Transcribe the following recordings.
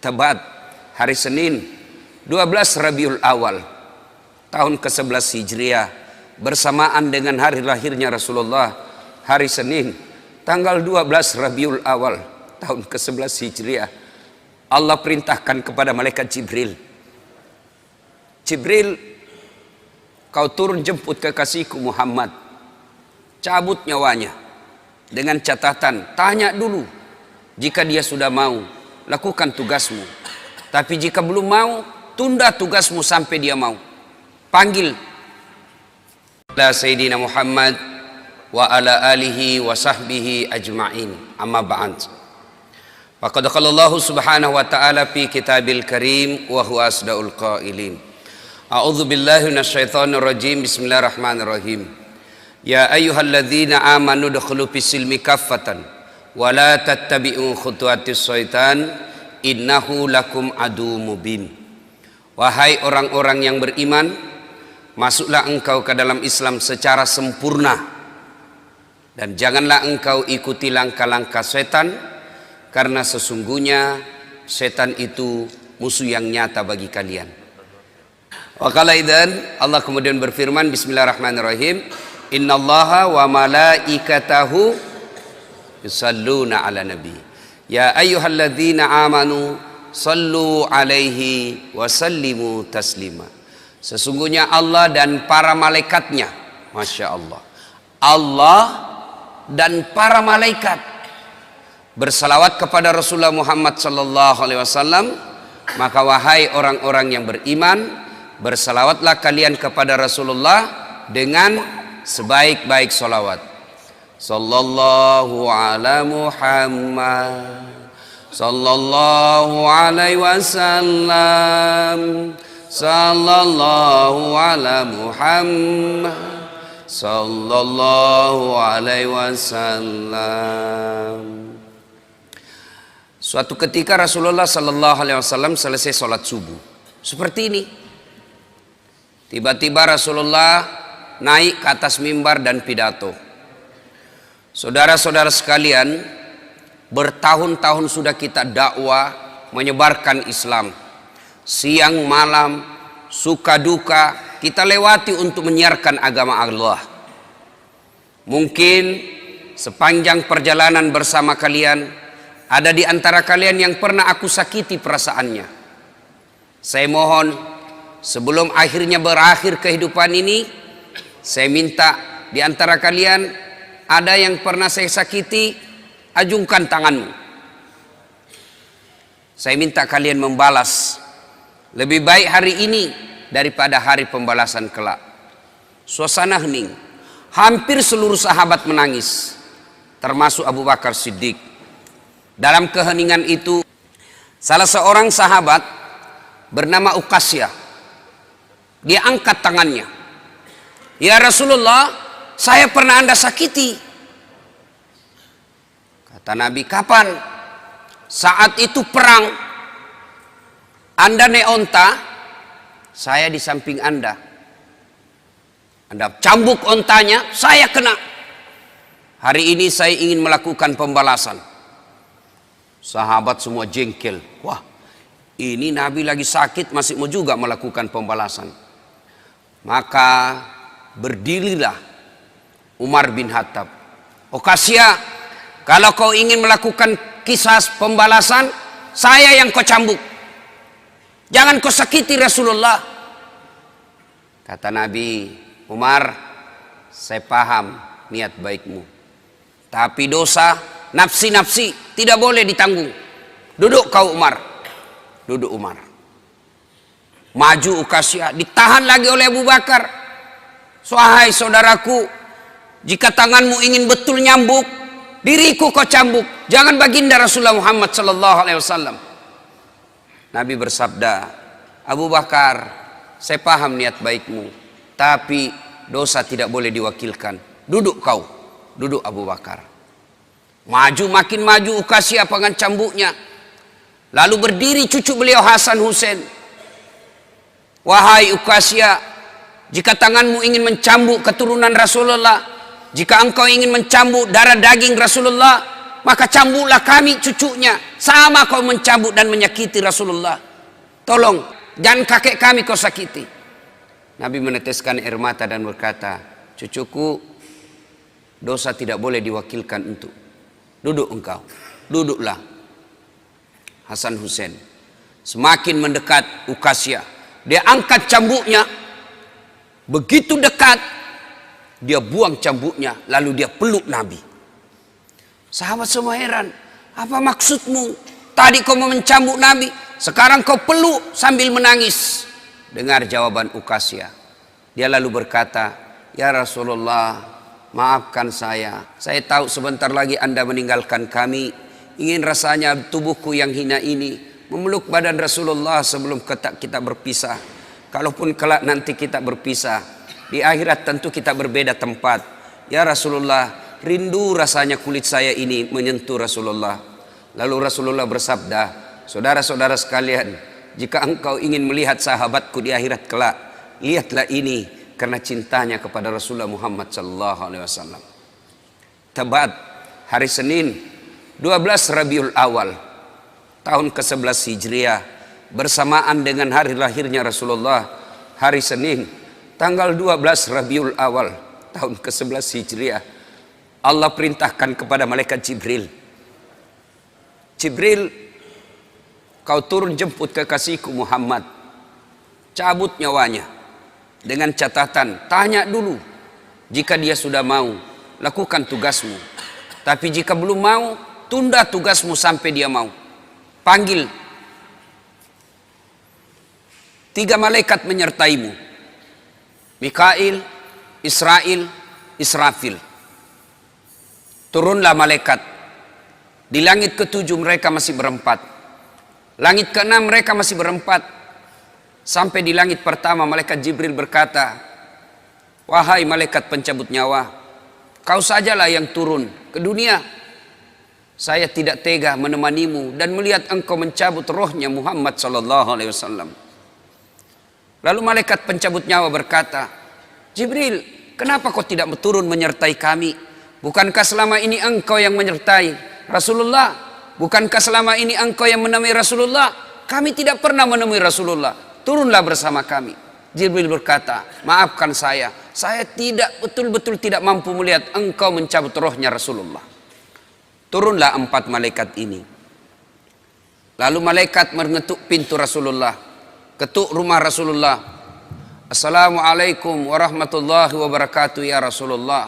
Tebat hari Senin 12 Rabiul Awal tahun ke-11 Hijriah bersamaan dengan hari lahirnya Rasulullah, hari Senin tanggal 12 Rabiul Awal tahun ke-11 Hijriah, Allah perintahkan kepada malaikat Jibril, Jibril, kau turun jemput kekasihku Muhammad, cabut nyawanya, dengan catatan tanya dulu, jika dia sudah mau lakukan tugasmu, tapi jika belum mau tunda tugasmu sampai dia mau. Panggil la Sayyidina Muhammad wa ala alihi wa sahbihi ajma'in, amma ba'd. Faqad qala Allah subhanahu wa ta'ala fi kitabil karim wa huwa asdaul qailin. A'udzu billahi minasyaitonir rajim. Bismillahirrahmanirrahim. Ya ayyuhalladzina amanu dukhulu fis silmi kaffatan wa la tattabi'u khutuwatis syaitan innahu lakum adu mubin. Wahai orang-orang yang beriman, masuklah engkau ke dalam Islam secara sempurna dan janganlah engkau ikuti langkah-langkah setan, karena sesungguhnya setan itu musuh yang nyata bagi kalian. Wa qala idzan, Allah kemudian berfirman, bismillahirrahmanirrahim, innallaha wa malaikatahu yusalluna ala nabi ya ayyuhalladzina amanu sallu alaihi wa sallimu taslima. Sesungguhnya Allah dan para malaikatnya, Masya Allah, Allah dan para malaikat bersalawat kepada Rasulullah Muhammad sallallahu alaihi wasallam. Maka wahai orang-orang yang beriman, bersalawatlah kalian kepada Rasulullah dengan sebaik-baik salawat. Sallallahu ala Muhammad sallallahu alaihi wasallam, sallallahu ala Muhammad sallallahu alaihi wasallam. Suatu ketika Rasulullah sallallahu alaihi wasallam selesai sholat subuh seperti ini. Tiba-tiba Rasulullah naik ke atas mimbar dan pidato. Saudara-saudara sekalian, bertahun-tahun sudah kita dakwah menyebarkan Islam. Siang malam, suka duka, kita lewati untuk menyiarkan agama Allah. Mungkin sepanjang perjalanan bersama kalian, ada di antara kalian yang pernah aku sakiti perasaannya. Saya mohon, sebelum akhirnya berakhir kehidupan ini, saya minta di antara kalian, ada yang pernah saya sakiti, ajungkan tanganmu. Saya minta kalian membalas. Lebih baik hari ini daripada hari pembalasan kelak. Suasana hening. Hampir seluruh sahabat menangis, termasuk Abu Bakar Siddiq. Dalam keheningan itu, salah seorang sahabat bernama Uqasyah, dia angkat tangannya. Ya Rasulullah, saya pernah Anda sakiti. Kata Nabi, kapan? Saat itu perang. Anda naik onta, saya di samping Anda. Anda cambuk ontanya, saya kena. Hari ini saya ingin melakukan pembalasan. Sahabat semua jengkel. Wah, ini Nabi lagi sakit masih mau juga melakukan pembalasan. Maka berdirilah Umar bin Khattab. Uqasyah, kalau kau ingin melakukan kisah pembalasan, saya yang kau cambuk. Jangan kau sakiti Rasulullah. Kata Nabi, Umar, saya paham niat baikmu, tapi dosa nafsi-nafsi tidak boleh ditanggung. Duduk kau Umar. Duduk Umar. Maju Uqasyah, ditahan lagi oleh Abu Bakar. Wahai saudaraku, jika tanganmu ingin betul nyambuk, diriku kau cambuk, jangan baginda Rasulullah Muhammad sallallahu alaihi wasallam. Nabi bersabda, Abu Bakar, saya paham niat baikmu, tapi dosa tidak boleh diwakilkan. Duduk kau. Duduk Abu Bakar. Maju, makin maju Uqasyah dengan cambuknya. Lalu berdiri cucu beliau Hasan Husain. Wahai Uqasyah, jika tanganmu ingin mencambuk keturunan Rasulullah, jika engkau ingin mencambuk darah daging Rasulullah, maka cambuklah kami cucunya. Sama kau mencambuk dan menyakiti Rasulullah. Tolong, jangan kakek kami kau sakiti. Nabi meneteskan air mata dan berkata, cucuku, dosa tidak boleh diwakilkan untuk. Duduk engkau, duduklah. Hasan Hussein semakin mendekat Ukasya. Dia angkat cambuknya. Begitu dekat, dia buang cambuknya, lalu dia peluk Nabi. Sahabat semua heran, apa maksudmu? Tadi kau mau mencambuk Nabi, sekarang kau peluk sambil menangis. Dengar jawaban Ukasya. Dia lalu berkata, ya Rasulullah, maafkan saya. Saya tahu sebentar lagi Anda meninggalkan kami. Ingin rasanya tubuhku yang hina ini memeluk badan Rasulullah sebelum kita berpisah. Kalaupun kelak nanti kita berpisah, di akhirat tentu kita berbeda tempat. Ya Rasulullah, rindu rasanya kulit saya ini menyentuh Rasulullah. Lalu Rasulullah bersabda, saudara-saudara sekalian, jika engkau ingin melihat sahabatku di akhirat kelak, lihatlah ini karena cintanya kepada Rasulullah Muhammad sallallahu alaihi wasallam. Tepat hari Senin 12 Rabiul Awal tahun ke-11 Hijriah, bersamaan dengan hari lahirnya Rasulullah, hari Senin tanggal 12 Rabiul Awal tahun ke-11 Hijriah, Allah perintahkan kepada malaikat Jibril, Jibril, kau turun jemput kekasihku Muhammad, cabut nyawanya, dengan catatan, tanya dulu, jika dia sudah mau, lakukan tugasmu, tapi jika belum mau, tunda tugasmu sampai dia mau. Panggil 3 malaikat menyertaimu, Mikail, Israel, Israfil. Turunlah malaikat. Di langit ke-7 mereka masih berempat. Langit ke-6 mereka masih berempat. Sampai di langit pertama malaikat Jibril berkata, wahai malaikat pencabut nyawa, kau sajalah yang turun ke dunia. Saya tidak tega menemanimu dan melihat engkau mencabut rohnya Muhammad sallallahu alaihi wasallam. Lalu malaikat pencabut nyawa berkata, Jibril, kenapa kau tidak turun menyertai kami? Bukankah selama ini engkau yang menyertai Rasulullah? Bukankah selama ini engkau yang menemui Rasulullah? Kami tidak pernah menemui Rasulullah. Turunlah bersama kami. Jibril berkata, maafkan saya tidak betul-betul tidak mampu melihat engkau mencabut rohnya Rasulullah. Turunlah 4 malaikat ini. Lalu malaikat mengetuk pintu Rasulullah, ketuk rumah Rasulullah. Assalamualaikum warahmatullahi wabarakatuh ya Rasulullah.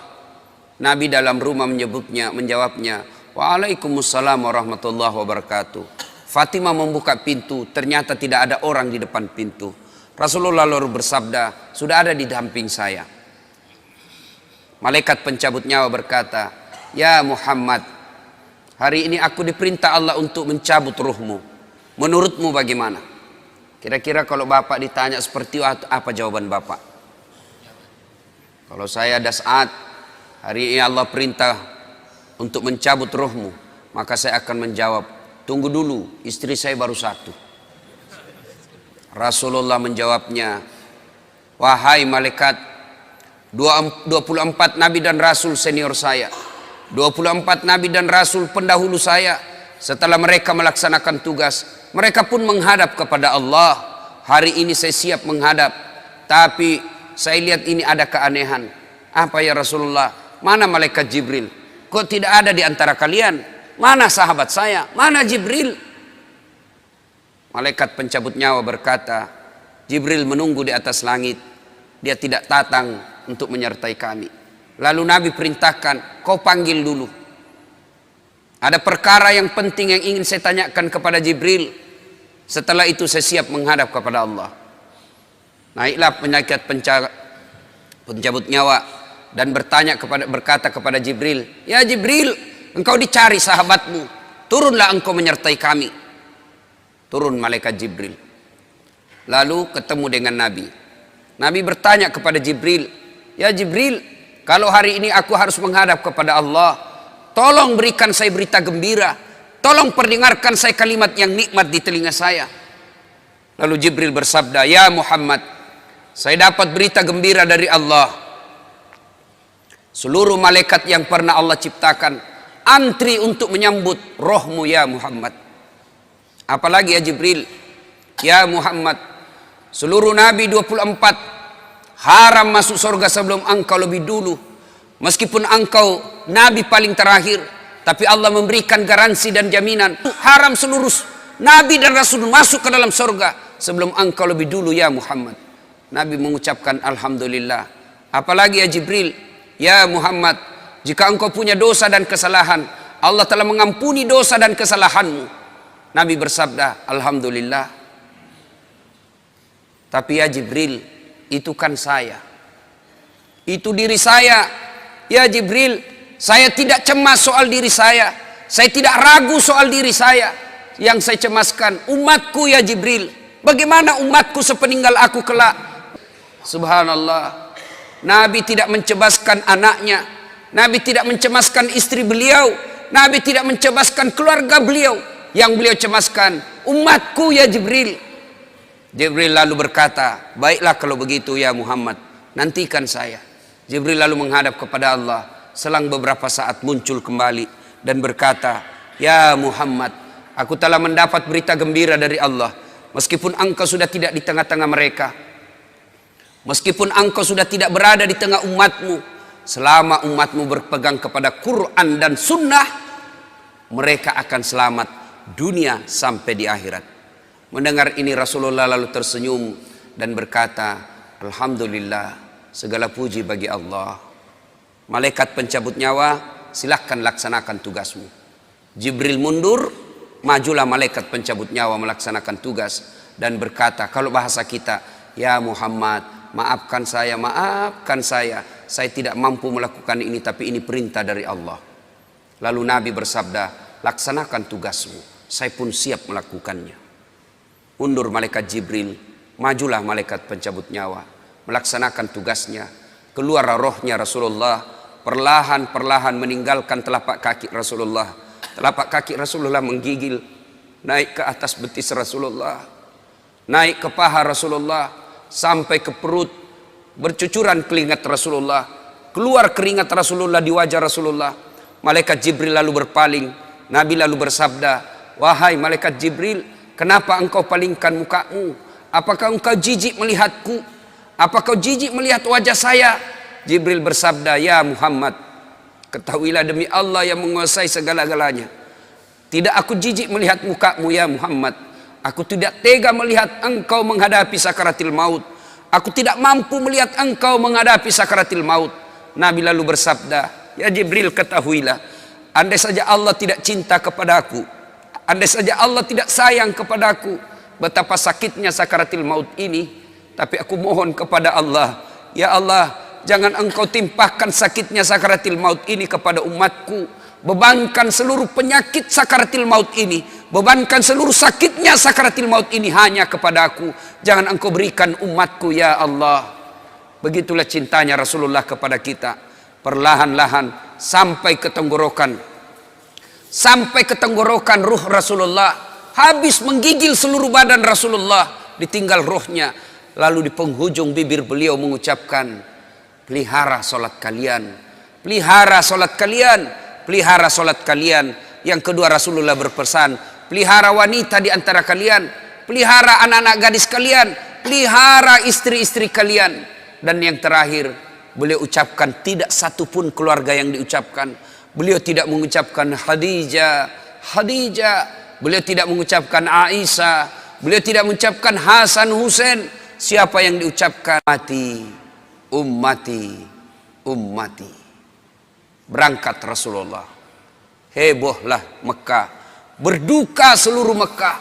Nabi dalam rumah menjawabnya, waalaikumsalam warahmatullahi wabarakatuh. Fatimah membuka pintu, ternyata tidak ada orang di depan pintu. Rasulullah lalu bersabda, sudah ada di samping saya. Malaikat pencabut nyawa berkata, ya Muhammad, hari ini aku diperintah Allah untuk mencabut ruhmu. Menurutmu bagaimana? Kira-kira kalau Bapak ditanya seperti itu, apa jawaban Bapak? Kalau saya ada saat, hari ini Allah perintah untuk mencabut ruhmu, maka saya akan menjawab, tunggu dulu, istri saya baru 1. Rasulullah menjawabnya, wahai malaikat, 24 nabi dan rasul senior saya, 24 nabi dan rasul pendahulu saya, setelah mereka melaksanakan tugas, mereka pun menghadap kepada Allah. Hari ini saya siap menghadap, tapi saya lihat ini ada keanehan. Apa ya Rasulullah? Mana malaikat Jibril? Kok tidak ada di antara kalian? Mana sahabat saya? Mana Jibril? Malaikat pencabut nyawa berkata, Jibril menunggu di atas langit. Dia tidak datang untuk menyertai kami. Lalu Nabi perintahkan, kau panggil dulu. Ada perkara yang penting yang ingin saya tanyakan kepada Jibril. Setelah itu saya siap menghadap kepada Allah. Naiklah malaikat pencabut nyawa dan berkata kepada Jibril, ya Jibril, engkau dicari sahabatmu, turunlah engkau menyertai kami. Turun malaikat Jibril. Lalu ketemu dengan Nabi. Nabi bertanya kepada Jibril, ya Jibril, kalau hari ini aku harus menghadap kepada Allah, tolong berikan saya berita gembira, tolong perdengarkan saya kalimat yang nikmat di telinga saya. Lalu Jibril bersabda, ya Muhammad, saya dapat berita gembira dari Allah. Seluruh malaikat yang pernah Allah ciptakan, antri untuk menyambut rohmu ya Muhammad. Apalagi ya Jibril, ya Muhammad, seluruh Nabi 24 haram masuk surga sebelum engkau lebih dulu. Meskipun engkau Nabi paling terakhir, tapi Allah memberikan garansi dan jaminan haram seluruh Nabi dan Rasul masuk ke dalam surga sebelum engkau lebih dulu ya Muhammad. Nabi mengucapkan alhamdulillah. Apalagi ya Jibril, ya Muhammad, jika engkau punya dosa dan kesalahan, Allah telah mengampuni dosa dan kesalahanmu. Nabi bersabda alhamdulillah. Tapi ya Jibril, itu kan saya, itu diri saya. Ya Jibril, saya tidak cemas soal diri saya tidak ragu soal diri saya. Yang saya cemaskan umatku ya Jibril. Bagaimana umatku sepeninggal aku kelak? Subhanallah, Nabi tidak mencemaskan anaknya, Nabi tidak mencemaskan istri beliau, Nabi tidak mencemaskan keluarga beliau. Yang beliau cemaskan umatku ya Jibril. Jibril lalu berkata, baiklah kalau begitu ya Muhammad, nantikan saya. Jibril lalu menghadap kepada Allah. Selang beberapa saat muncul kembali dan berkata, ya Muhammad, aku telah mendapat berita gembira dari Allah. Meskipun engkau sudah tidak di tengah-tengah mereka, meskipun engkau sudah tidak berada di tengah umatmu, selama umatmu berpegang kepada Quran dan Sunnah, mereka akan selamat dunia sampai di akhirat. Mendengar ini Rasulullah lalu tersenyum dan berkata, alhamdulillah, segala puji bagi Allah. Malaikat pencabut nyawa, silahkan laksanakan tugasmu. Jibril mundur, majulah malaikat pencabut nyawa melaksanakan tugas dan berkata, kalau bahasa kita, ya Muhammad, maafkan saya, saya tidak mampu melakukan ini, tapi ini perintah dari Allah. Lalu Nabi bersabda, laksanakan tugasmu, saya pun siap melakukannya. Mundur malaikat Jibril, majulah malaikat pencabut nyawa melaksanakan tugasnya. Keluar rohnya Rasulullah, perlahan-perlahan meninggalkan telapak kaki Rasulullah. Telapak kaki Rasulullah menggigil naik ke atas betis Rasulullah, naik ke paha Rasulullah, sampai ke perut. Bercucuran keringat Rasulullah, keluar keringat Rasulullah di wajah Rasulullah. Malaikat Jibril lalu berpaling. Nabi lalu bersabda, wahai malaikat Jibril, kenapa engkau palingkan mukamu? Apakah engkau jijik melihatku? Apakah kau jijik melihat wajah saya? Jibril bersabda, ya Muhammad, ketahuilah demi Allah yang menguasai segala-galanya, tidak aku jijik melihat mukamu ya Muhammad. Aku tidak tega melihat engkau menghadapi sakaratil maut. Aku tidak mampu melihat engkau menghadapi sakaratil maut. Nabi lalu bersabda, ya Jibril, ketahuilah, andai saja Allah tidak cinta kepadaku, andai saja Allah tidak sayang kepadaku, betapa sakitnya sakaratil maut ini. Tapi aku mohon kepada Allah, ya Allah, jangan engkau timpahkan sakitnya sakaratil maut ini kepada umatku. Bebankan seluruh penyakit sakaratil maut ini, bebankan seluruh sakitnya sakaratil maut ini hanya kepada aku. Jangan engkau berikan umatku ya Allah. Begitulah cintanya Rasulullah kepada kita. Perlahan-lahan sampai ke tenggorokan, sampai ke tenggorokan ruh Rasulullah. Habis menggigil seluruh badan Rasulullah, ditinggal ruhnya. Lalu di penghujung bibir beliau mengucapkan, pelihara solat kalian, pelihara solat kalian, pelihara solat kalian. Yang kedua Rasulullah berpesan, pelihara wanita di antara kalian, pelihara anak-anak gadis kalian, pelihara istri-istri kalian. Dan yang terakhir beliau ucapkan, tidak satupun keluarga yang diucapkan. Beliau tidak mengucapkan Khadijah, Khadijah. Beliau tidak mengucapkan Aisyah. Beliau tidak mengucapkan Hasan, Husain. Siapa yang diucapkan? Ummati, ummati, ummati. Berangkat Rasulullah. Hebohlah Mekah. Berduka seluruh Mekah.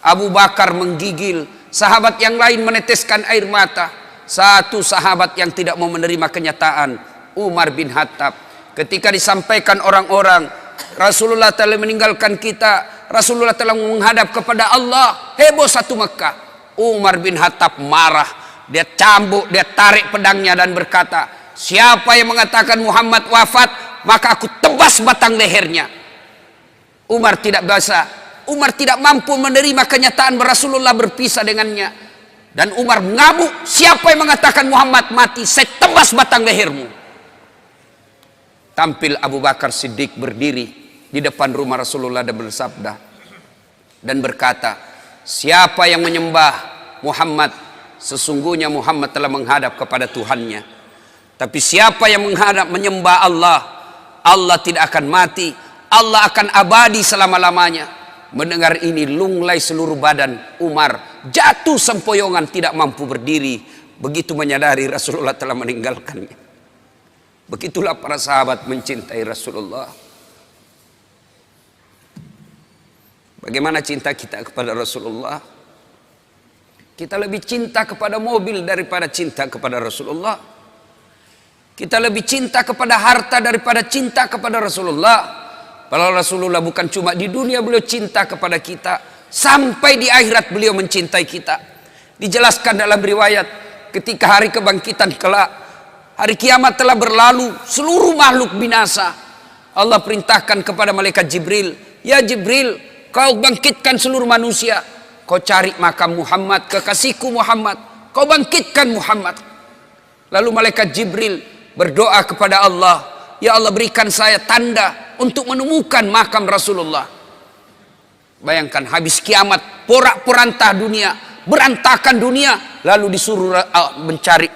Abu Bakar menggigil. Sahabat yang lain meneteskan air mata. Satu sahabat yang tidak mau menerima kenyataan, Umar bin Khattab. Ketika disampaikan orang-orang, Rasulullah telah meninggalkan kita, Rasulullah telah menghadap kepada Allah, heboh satu Mekah. Umar bin Khattab marah. Dia cambuk, dia tarik pedangnya dan berkata, siapa yang mengatakan Muhammad wafat, maka aku tebas batang lehernya. Umar tidak bisa, Umar tidak mampu menerima kenyataan Rasulullah berpisah dengannya. Dan Umar mengamuk, siapa yang mengatakan Muhammad mati, saya tebas batang lehermu. Tampil Abu Bakar Siddiq berdiri. di depan rumah Rasulullah dan bersabda dan berkata, siapa yang menyembah Muhammad, sesungguhnya Muhammad telah menghadap kepada Tuhannya. Tapi siapa yang menyembah Allah, Allah tidak akan mati, Allah akan abadi selama-lamanya. Mendengar ini lunglai seluruh badan Umar, jatuh sempoyongan tidak mampu berdiri. Begitu menyadari Rasulullah telah meninggalkannya. Begitulah para sahabat mencintai Rasulullah. Bagaimana cinta kita kepada Rasulullah? Kita lebih cinta kepada mobil daripada cinta kepada Rasulullah. Kita lebih cinta kepada harta daripada cinta kepada Rasulullah. Kalau Rasulullah bukan cuma di dunia beliau cinta kepada kita, sampai di akhirat beliau mencintai kita. Dijelaskan dalam riwayat, ketika hari kebangkitan kelak, hari kiamat telah berlalu, seluruh makhluk binasa. Allah perintahkan kepada malaikat Jibril, ya Jibril, kau bangkitkan seluruh manusia. Kau cari makam Muhammad, kekasihku Muhammad. Kau bangkitkan Muhammad. Lalu malaikat Jibril berdoa kepada Allah, ya Allah berikan saya tanda untuk menemukan makam Rasulullah. Bayangkan habis kiamat, porak-poranda dunia, berantakan dunia, lalu disuruh mencari.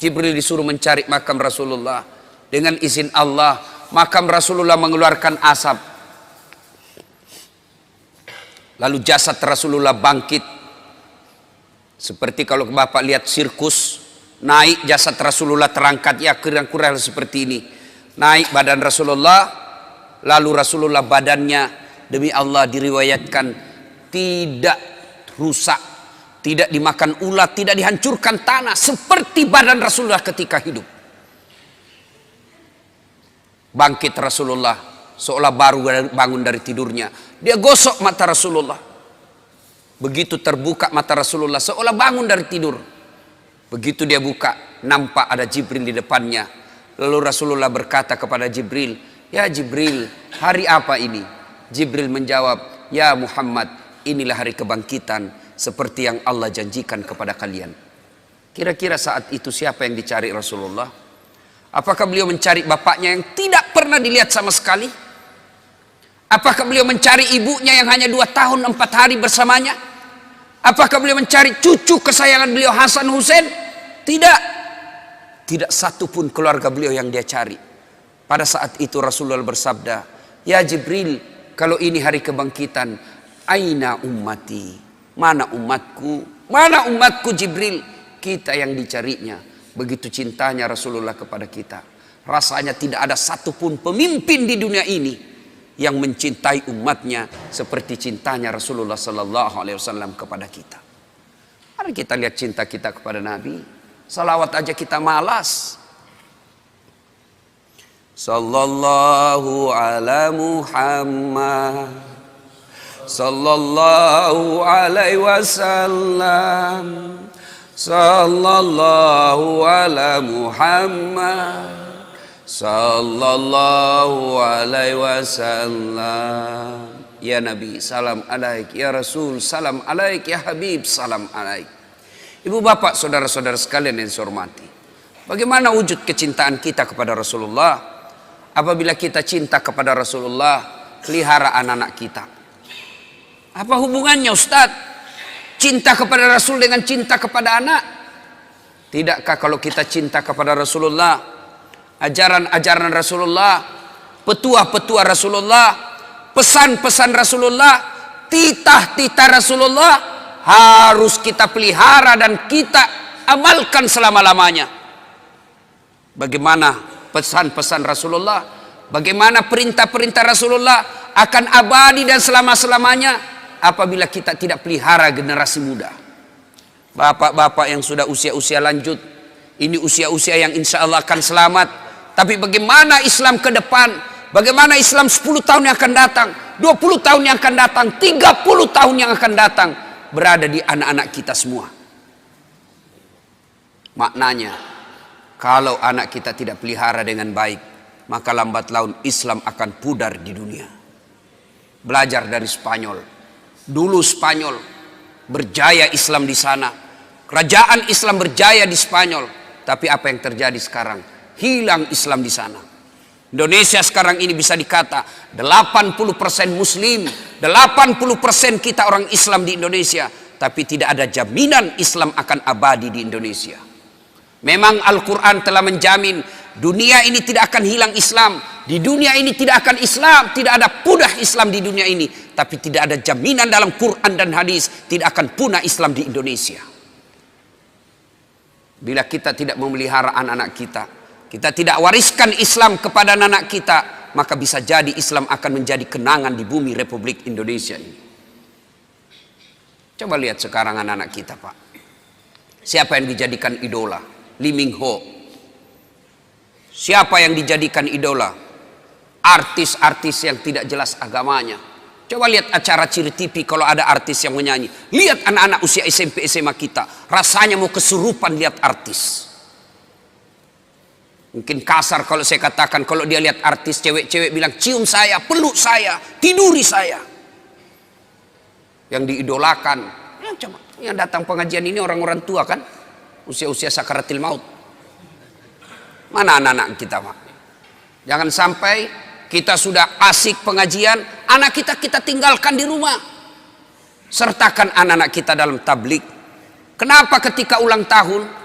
Jibril disuruh mencari makam Rasulullah. Dengan izin Allah, makam Rasulullah mengeluarkan asap. Lalu jasad Rasulullah bangkit. Seperti kalau Bapak lihat sirkus, naik jasad Rasulullah terangkat, ya kurang-kurang seperti ini. Naik badan Rasulullah, lalu Rasulullah badannya demi Allah diriwayatkan tidak rusak, tidak dimakan ulat, tidak dihancurkan tanah, seperti badan Rasulullah ketika hidup. Bangkit Rasulullah seolah baru bangun dari tidurnya. Dia gosok mata Rasulullah. Begitu terbuka mata Rasulullah seolah bangun dari tidur. Begitu dia buka, nampak ada Jibril di depannya. Lalu Rasulullah berkata kepada Jibril, ya Jibril, hari apa ini? Jibril menjawab, ya Muhammad, inilah hari kebangkitan seperti yang Allah janjikan kepada kalian. Kira-kira saat itu siapa yang dicari Rasulullah? Apakah beliau mencari bapaknya yang tidak pernah dilihat sama sekali? Apakah beliau mencari ibunya yang hanya 2 tahun 4 hari bersamanya? Apakah beliau mencari cucu kesayangan beliau Hasan Hussein? Tidak. Tidak satu pun keluarga beliau yang dia cari. Pada saat itu Rasulullah bersabda, ya Jibril, kalau ini hari kebangkitan, aina ummati? Mana umatku? Mana umatku Jibril? Kita yang dicarinya. Begitu cintanya Rasulullah kepada kita. Rasanya tidak ada satupun pemimpin di dunia ini yang mencintai umatnya seperti cintanya Rasulullah Sallallahu Alaihi Wasallam kepada kita. Mari kita lihat cinta kita kepada Nabi. Salawat aja kita malas. Sallallahu ala Muhammad, sallallahu alaihi wasallam, sallallahu ala Muhammad, sallallahu alaihi wasallam. Ya Nabi, salam alaik. Ya Rasul, salam alaik. Ya Habib, salam alaik. Ibu bapak saudara-saudara sekalian yang saya hormati, bagaimana wujud kecintaan kita kepada Rasulullah? Apabila kita cinta kepada Rasulullah, pelihara anak-anak kita. Apa hubungannya Ustadz? Cinta kepada Rasul dengan cinta kepada anak? Tidakkah kalau kita cinta kepada Rasulullah, ajaran-ajaran Rasulullah, petua-petua Rasulullah, pesan-pesan Rasulullah, titah-titah Rasulullah harus kita pelihara dan kita amalkan selama-lamanya. Bagaimana pesan-pesan Rasulullah, bagaimana perintah-perintah Rasulullah akan abadi dan selama-selamanya apabila kita tidak pelihara generasi muda. Bapak-bapak yang sudah usia-usia lanjut, ini usia-usia yang insya Allah akan selamat. Tapi bagaimana Islam ke depan? Bagaimana Islam 10 tahun yang akan datang, 20 tahun yang akan datang, 30 tahun yang akan datang, berada di anak-anak kita semua. Maknanya, kalau anak kita tidak pelihara dengan baik, maka lambat laun Islam akan pudar di dunia. Belajar dari Spanyol. Dulu Spanyol berjaya Islam di sana. Kerajaan Islam berjaya di Spanyol. Tapi apa yang terjadi sekarang? Hilang Islam di sana. Indonesia sekarang ini bisa dikata 80% Muslim, 80% kita orang Islam di Indonesia, tapi tidak ada jaminan Islam akan abadi di Indonesia. Memang Al-Quran telah menjamin dunia ini tidak akan hilang Islam, di dunia ini tidak akan Islam, tidak ada punah Islam di dunia ini, tapi tidak ada jaminan dalam Quran dan hadis tidak akan punah Islam di Indonesia. Bila kita tidak memelihara anak-anak kita tidak wariskan Islam kepada anak kita, maka bisa jadi Islam akan menjadi kenangan di bumi Republik Indonesia ini. Coba lihat sekarang anak-anak kita, Pak. Siapa yang dijadikan idola? Lee Min Ho. Siapa yang dijadikan idola? Artis-artis yang tidak jelas agamanya. Coba lihat acara Ciri TV kalau ada artis yang menyanyi. Lihat anak-anak usia SMP SMA kita, rasanya mau kesurupan lihat artis. Mungkin kasar kalau saya katakan, kalau dia lihat artis cewek-cewek bilang cium saya, peluk saya, tiduri saya. Yang diidolakan, ya coba, yang datang pengajian ini orang-orang tua kan, usia-usia sakaratil maut. Mana anak-anak kita, Pak? Jangan sampai kita sudah asik pengajian, anak kita tinggalkan di rumah. Sertakan anak-anak kita dalam tablik. Kenapa ketika ulang tahun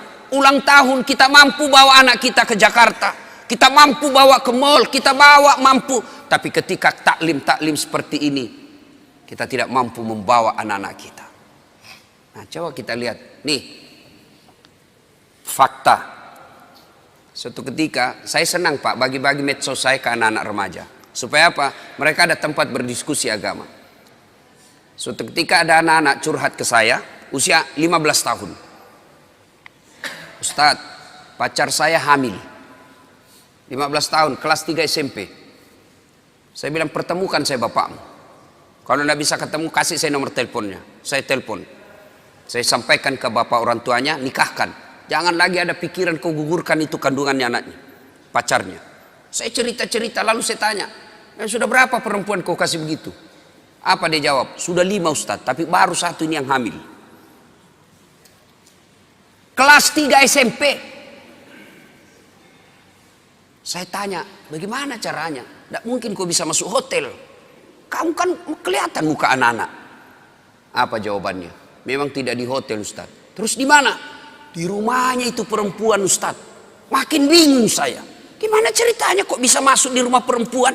kita mampu bawa anak kita ke Jakarta, kita mampu bawa ke mall, kita bawa mampu. Tapi ketika taklim seperti ini, kita tidak mampu membawa anak-anak kita. Nah, coba kita lihat nih fakta. Suatu ketika saya senang, Pak, bagi-bagi medsos saya ke anak-anak remaja. Supaya apa? Mereka ada tempat berdiskusi agama. Suatu ketika ada anak-anak curhat ke saya, usia 15 tahun. Ustadz, pacar saya hamil. 15 tahun, kelas 3 SMP. Saya bilang, pertemukan saya bapakmu. Kalau tidak bisa ketemu, kasih saya nomor teleponnya. Saya telepon. Saya sampaikan ke bapak orang tuanya, nikahkan. Jangan lagi ada pikiran kau gugurkan itu kandungannya anaknya, pacarnya. Saya cerita-cerita, lalu saya tanya, sudah berapa perempuan kau kasih begitu? Apa dia jawab? Sudah 5 Ustadz, tapi baru 1 ini yang hamil. Kelas 3 SMP. Saya tanya, bagaimana caranya? Tidak mungkin kau bisa masuk hotel. Kamu kan kelihatan muka anak-anak. Apa jawabannya? Memang tidak di hotel, Ustaz. Terus di mana? Di rumahnya itu perempuan, Ustaz. Makin bingung saya. Gimana ceritanya kok bisa masuk di rumah perempuan?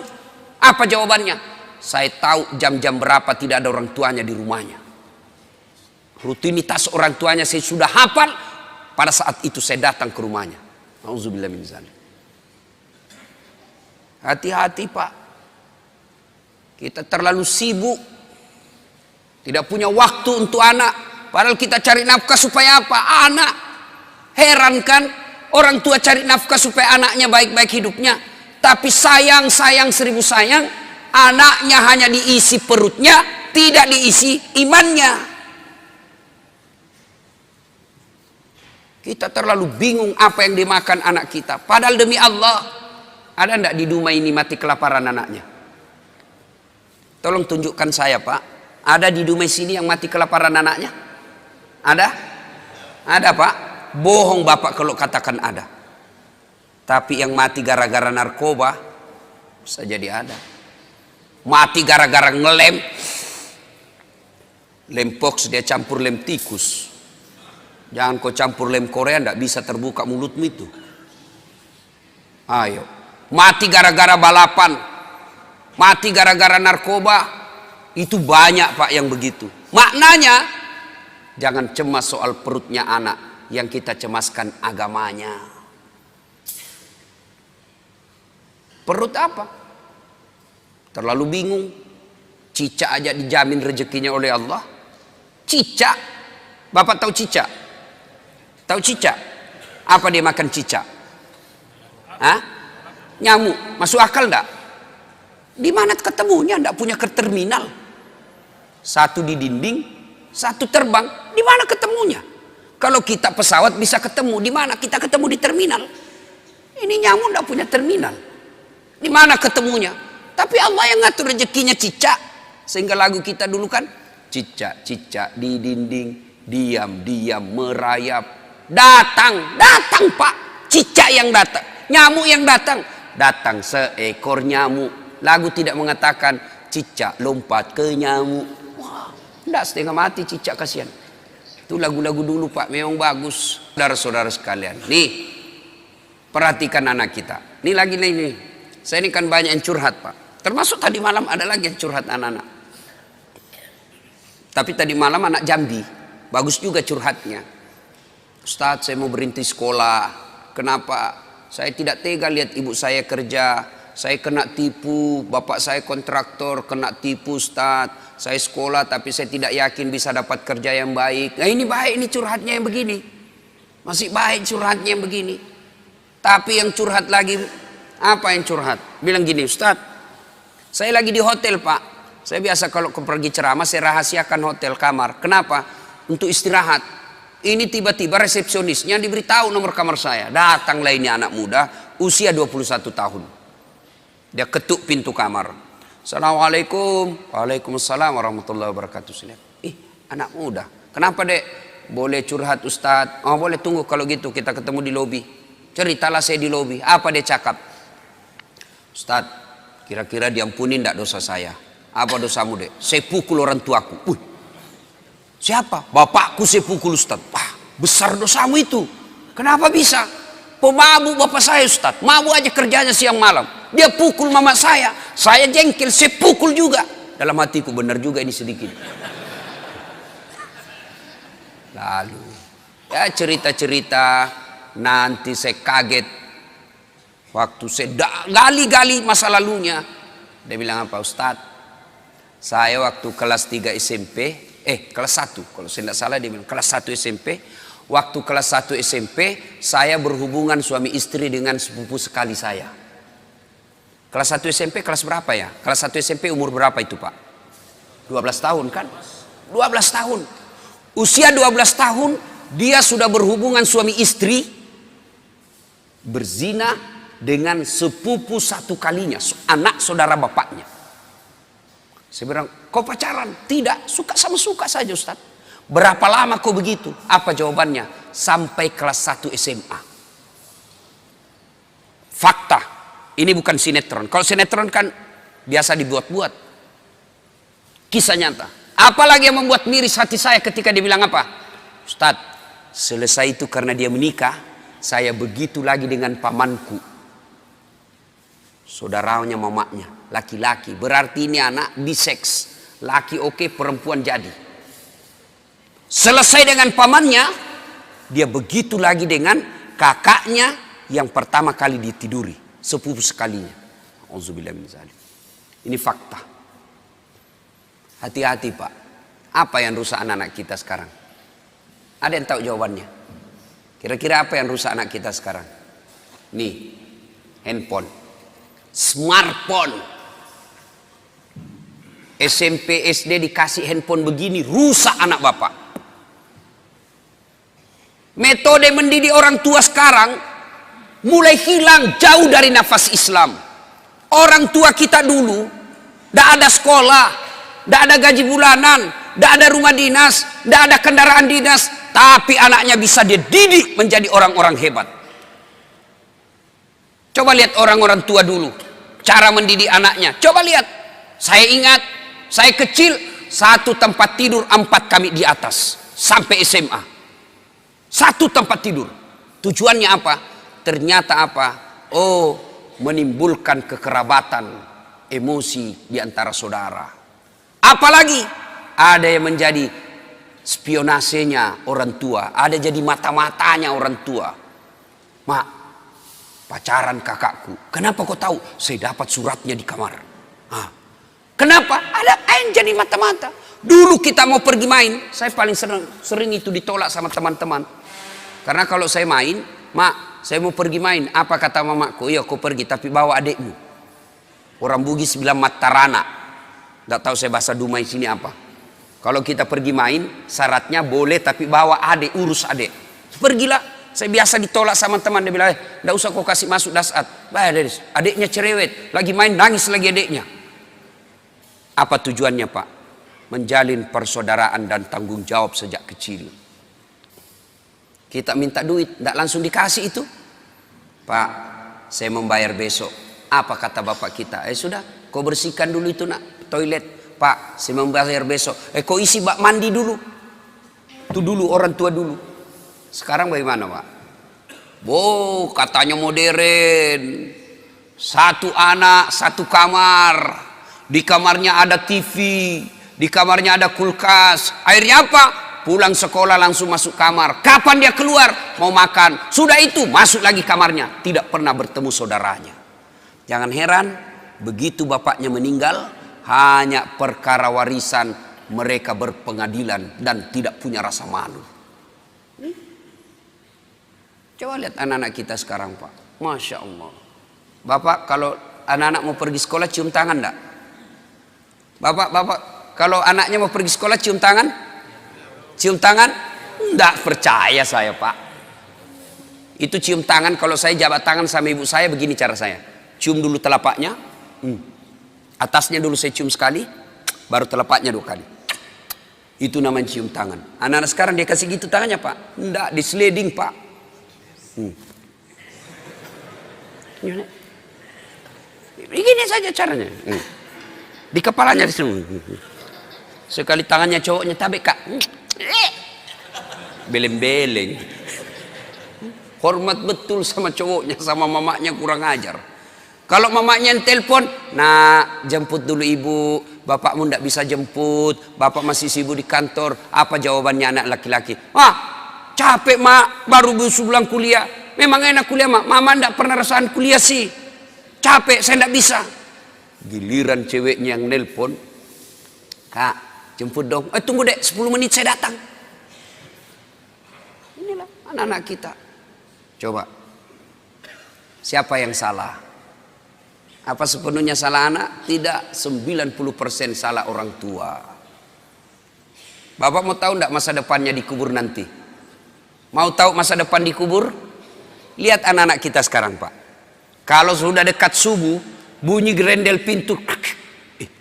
Apa jawabannya? Saya tahu jam-jam berapa tidak ada orang tuanya di rumahnya. Rutinitas orang tuanya saya sudah hafal. Pada saat itu saya datang ke rumahnya. Auzubillah min dzalik. Hati-hati, Pak. Kita terlalu sibuk. Tidak punya waktu untuk anak. Padahal kita cari nafkah supaya apa? Anak. Heran kan? Orang tua cari nafkah supaya anaknya baik-baik hidupnya. Tapi sayang 1000 sayang. Anaknya hanya diisi perutnya. Tidak diisi imannya. Kita terlalu bingung apa yang dimakan anak kita. Padahal demi Allah, ada enggak di rumah ini mati kelaparan anaknya? Tolong tunjukkan saya, Pak. Ada di rumah sini yang mati kelaparan anaknya? Ada? Ada, Pak. Bohong Bapak kalau katakan ada. Tapi yang mati gara-gara narkoba, bisa jadi ada. Mati gara-gara ngelem. Lem pox dia campur lem tikus. Jangan kau campur lem Korea, tidak bisa terbuka mulutmu itu. Ayo. Mati gara-gara balapan. Mati gara-gara narkoba. Itu banyak, Pak, yang begitu. Maknanya, jangan cemas soal perutnya anak. Yang kita cemaskan agamanya. Perut apa? Terlalu bingung. Cicak aja dijamin rezekinya oleh Allah. Cicak. Bapak tahu cicak? Tahu cicak? Apa dia makan cicak? Hah? Nyamuk. Masuk akal enggak? Di mana ketemunya? Enggak punya ke terminal. Satu di dinding, satu terbang. Di mana ketemunya? Kalau kita pesawat bisa ketemu. Di mana kita ketemu? Di terminal. Ini nyamuk enggak punya terminal. Di mana ketemunya? Tapi Allah yang ngatur rezekinya cicak. Sehingga lagu kita dulu kan, cicak-cicak di dinding, diam-diam merayap. Datang, Pak. Cicak yang datang, nyamuk yang datang. datang seekor nyamuk. Lagu tidak mengatakan cicak lompat ke nyamuk. Wah, enggak, setengah mati cicak, kasihan. Itu lagu-lagu dulu Pak, memang bagus. Saudara-saudara sekalian, nih perhatikan anak kita. Nih lagi nih. Saya ini kan banyak yang curhat Pak. Termasuk tadi malam ada lagi yang curhat anak-anak. Tapi tadi malam anak Jambi, bagus juga curhatnya. Ustadz, saya mau berhenti sekolah. Kenapa? Saya tidak tega lihat ibu saya kerja. Saya kena tipu, bapak saya kontraktor, kena tipu Ustadz. Saya sekolah tapi saya tidak yakin bisa dapat kerja yang baik. Nah ini baik, ini curhatnya yang begini. Masih baik curhatnya yang begini. Tapi yang curhat lagi, apa yang curhat? Bilang gini, Ustadz, saya lagi di hotel Pak. Saya biasa kalau pergi ceramah saya rahasiakan hotel kamar. Kenapa? Untuk istirahat. Ini tiba-tiba resepsionisnya diberitahu nomor kamar saya. Datanglah ini anak muda, usia 21 tahun. Dia ketuk pintu kamar. Assalamualaikum. Waalaikumsalam warahmatullahi wabarakatuh. Anak muda. Kenapa dek? Boleh curhat Ustadz? Oh boleh, tunggu kalau gitu kita ketemu di lobi. Ceritalah saya di lobi. Apa dia cakap? Ustadz, kira-kira diampuni enggak dosa saya? Apa dosamu dek? Saya pukul orang tuaku. Siapa? Bapakku saya pukul Ustadz. Wah, besar dosamu itu. Kenapa bisa? Pemabuk bapak saya Ustadz. Mabuk aja kerjanya siang malam. Dia pukul mama saya. Saya jengkel, saya pukul juga. Dalam hatiku, benar juga ini sedikit. Lalu ya cerita-cerita. Nanti saya kaget. Waktu saya gali-gali masa lalunya. Dia bilang apa? Ustadz, saya waktu kelas 3 SMP, kelas 1, kalau saya tidak salah dia bilang kelas 1 SMP. Waktu kelas 1 SMP, saya berhubungan suami istri dengan sepupu sekali saya. Kelas 1 SMP kelas berapa ya? Kelas 1 SMP umur berapa itu Pak? 12 tahun kan? 12 tahun. Usia 12 tahun, dia sudah berhubungan suami istri, berzina dengan sepupu satu kalinya, anak saudara bapaknya. Saya bilang, kau pacaran? Tidak, suka sama suka saja Ustadz. Berapa lama kau begitu? Apa jawabannya? Sampai kelas 1 SMA. Fakta. Ini bukan sinetron. Kalau sinetron kan biasa dibuat-buat. Kisah nyata. Apalagi yang membuat miris hati saya ketika dia bilang apa? Ustadz, selesai itu karena dia menikah, saya begitu lagi dengan pamanku. Saudaranya mamanya, laki-laki. Berarti ini anak biseks. Laki oke, perempuan jadi. Selesai dengan pamannya, dia begitu lagi dengan kakaknya yang pertama kali ditiduri, sepupu sekalinya. Auzubillah min zalik. Ini fakta. Hati-hati Pak. Apa yang rusak anak-anak kita sekarang? Ada yang tahu jawabannya? Kira-kira apa yang rusak anak kita sekarang? Nih, handphone, smartphone. SMP, SD dikasih handphone begini, rusak anak bapak. Metode mendidik orang tua sekarang mulai hilang, jauh dari nafas Islam. Orang tua kita dulu tidak ada sekolah, tidak ada gaji bulanan, tidak ada rumah dinas, tidak ada kendaraan dinas, tapi anaknya bisa dia didik menjadi orang-orang hebat. Coba lihat orang-orang tua dulu, cara mendidik anaknya. Coba lihat, saya ingat, saya kecil, satu tempat tidur 4 kami di atas, sampai SMA. Satu tempat tidur. Tujuannya apa? Ternyata apa? Oh, menimbulkan kekerabatan, emosi di antara saudara. Apalagi ada yang menjadi spionasenya orang tua, ada jadi mata-matanya orang tua. Mak, pacaran kakakku. Kenapa kau tahu? Saya dapat suratnya di kamar. Kenapa? Ada yang jadi mata-mata. Dulu kita mau pergi main, saya paling sering itu ditolak sama teman-teman. Karena kalau saya main, mak, saya mau pergi main. Apa kata mamaku? Iya, kau pergi, tapi bawa adikmu. Orang Bugis bilang matarana. Tidak tahu saya bahasa Dumai sini apa. Kalau kita pergi main, syaratnya boleh, tapi bawa adik, urus adik. Pergilah. Saya biasa ditolak sama teman. Dia bilang, tidak usah kau kasih masuk dasat. Adiknya cerewet, lagi main, nangis lagi adiknya. Apa tujuannya Pak? Menjalin persaudaraan dan tanggung jawab sejak kecil. Kita minta duit, tidak langsung dikasih itu. Pak, saya membayar besok. Apa kata bapak kita? Sudah, kau bersihkan dulu itu nak toilet. Pak, saya membayar besok. Kau isi bak mandi dulu. Itu dulu orang tua dulu. Sekarang bagaimana pak? Katanya modern. Satu anak, satu kamar. Di kamarnya ada TV. Di kamarnya ada kulkas. Akhirnya apa? Pulang sekolah langsung masuk kamar. Kapan dia keluar? Mau makan. Sudah itu masuk lagi kamarnya. Tidak pernah bertemu saudaranya. Jangan heran. Begitu bapaknya meninggal. Hanya perkara warisan. Mereka berpengadilan. Dan tidak punya rasa malu. Coba lihat anak-anak kita sekarang pak. Masya Allah. Bapak kalau anak-anak mau pergi sekolah cium tangan enggak? Bapak kalau anaknya mau pergi sekolah cium tangan? Cium tangan? Enggak percaya saya pak. Itu cium tangan kalau saya jabat tangan sama ibu saya begini cara saya. Cium dulu telapaknya. Atasnya dulu saya cium sekali. Baru telapaknya 2 kali. Itu namanya cium tangan. Anak-anak sekarang dia kasih gitu tangannya pak. Enggak, di sliding pak. Begini saja caranya. Di kepalanya di sini. Sekali tangannya cowoknya tabek kak. Beleng-beleng. Hormat betul sama cowoknya, sama mamanya kurang ajar. Kalau mamanya yang telepon, nah jemput dulu ibu, bapakmu ndak bisa jemput, bapak masih sibuk di kantor. Apa jawabannya anak laki-laki? Capek mak, baru pulang kuliah. Memang enak kuliah mak, mama ndak pernah rasakan kuliah sih. Capek, saya ndak bisa. Giliran ceweknya yang nelpon, kak jemput dong. Tunggu dek 10 menit saya datang. Inilah anak-anak kita. Coba, siapa yang salah? Apa sepenuhnya salah anak? Tidak, 90% salah orang tua. Bapak mau tahu enggak masa depannya dikubur nanti? Mau tahu masa depan dikubur? Lihat anak-anak kita sekarang pak. Kalau sudah dekat subuh, bunyi gerendel pintu.